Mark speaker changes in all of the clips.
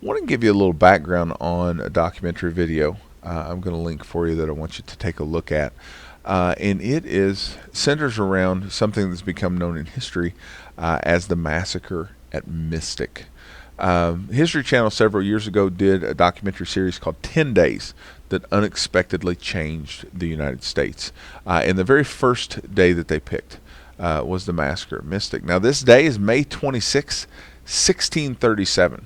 Speaker 1: I want to give you a little background on a documentary video I'm going to link for you that I want you to take a look at. And it centers around something that's become known in history as the Massacre at Mystic. History Channel several years ago did a documentary series called 10 Days that unexpectedly changed the United States. And the very first day that they picked was the Massacre at Mystic. Now, this day is May 26, 1637.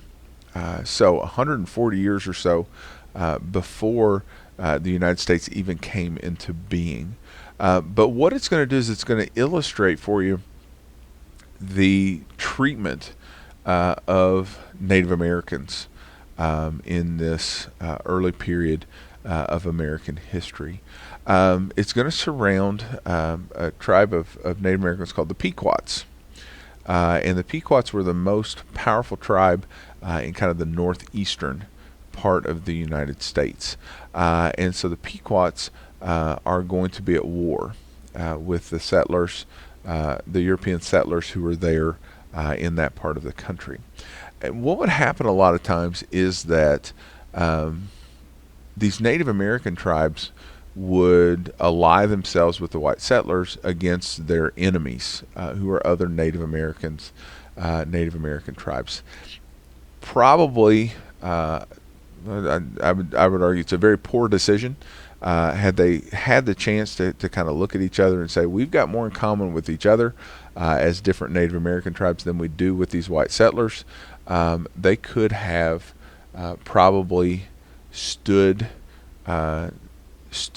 Speaker 1: So 140 years or so before the United States even came into being. But what it's going to do is it's going to illustrate for you the treatment of Native Americans in this early period of American history. It's going to surround a tribe of Native Americans called the Pequots. And the Pequots were the most powerful tribe in kind of the northeastern part of the United States. And so the Pequots are going to be at war with the settlers, the European settlers who were there in that part of the country. And what would happen a lot of times is that these Native American tribes would ally themselves with the white settlers against their enemies, who are other Native Americans, Native American tribes. Probably, I would argue it's a very poor decision. Had they had the chance to kind of look at each other and say, we've got more in common with each other as different Native American tribes than we do with these white settlers, they could have probably stood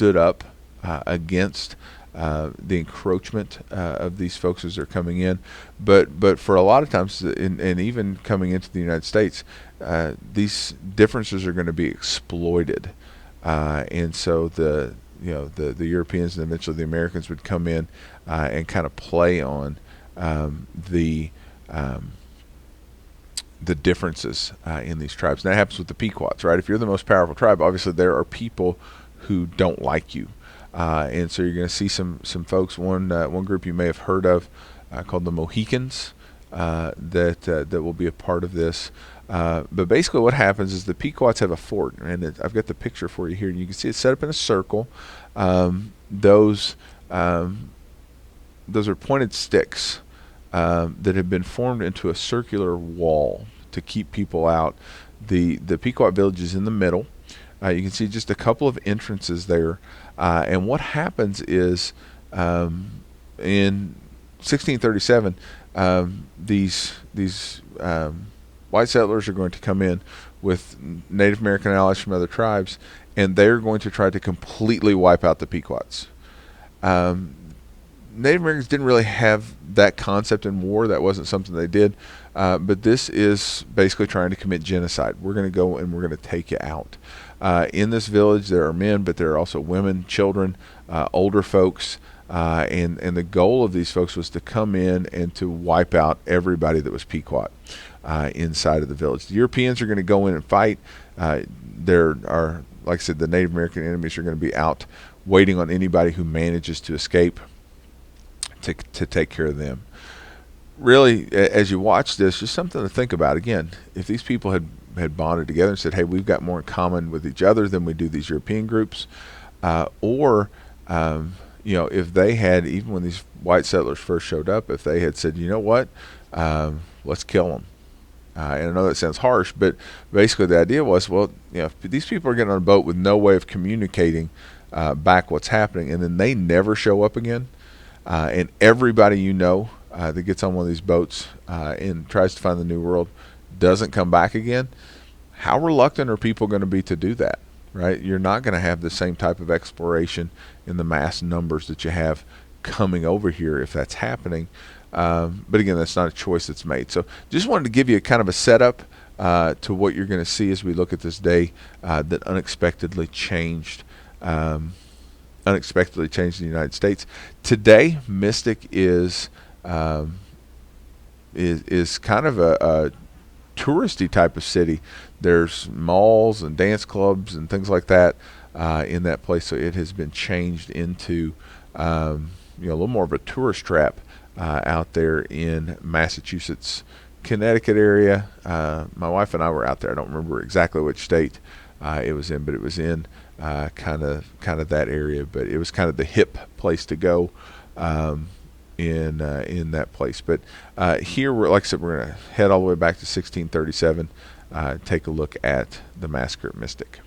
Speaker 1: up against the encroachment of these folks as they're coming in. But for a lot of times, and even coming into the United States, these differences are going to be exploited. And so the Europeans and eventually the Americans would come in and kind of play on the differences in these tribes. And that happens with the Pequots, right? If you're the most powerful tribe, obviously there are people who don't like you, and so you're going to see some folks. One group you may have heard of called the Mohicans that will be a part of this. But basically, what happens is the Pequots have a fort, and I've got the picture for you here. And you can see it's set up in a circle. Those are pointed sticks that have been formed into a circular wall to keep people out. The Pequot village is in the middle. You can see just a couple of entrances there. And what happens is in 1637, these white settlers are going to come in with Native American allies from other tribes, and they're going to try to completely wipe out the Pequots. Native Americans didn't really have that concept in war. That wasn't something they did. But this is basically trying to commit genocide. We're going to go and we're going to take you out. In this village, there are men, but there are also women, children, older folks. And the goal of these folks was to come in and to wipe out everybody that was Pequot inside of the village. The Europeans are going to go in and fight. There are, like I said, the Native American enemies are going to be out waiting on anybody who manages to escape to take care of them. Really, as you watch this, just something to think about. Again, if these people had bonded together and said, hey, we've got more in common with each other than we do these European groups, or if they had, even when these white settlers first showed up, if they had said, you know what, let's kill them. And I know that sounds harsh, but basically the idea was, well, if these people are getting on a boat with no way of communicating back what's happening, and then they never show up again, and everybody that gets on one of these boats and tries to find the New World doesn't come back again, how reluctant are people going to be to do that? Right? You're not going to have the same type of exploration in the mass numbers that you have coming over here if that's happening. But again, that's not a choice that's made. So just wanted to give you kind of a setup to what you're going to see as we look at this day that unexpectedly changed the United States. Today, Mystic is kind of a touristy type of city. There's malls and dance clubs and things like that in that place. So it has been changed into a little more of a tourist trap out there in Massachusetts Connecticut area. My wife and I were out there. I don't remember exactly which state it was in, but it was in kind of that area. But it was kind of the hip place to go in that place. But here, like I said, we're going to head all the way back to 1637. Take a look at the Massacre at Mystic.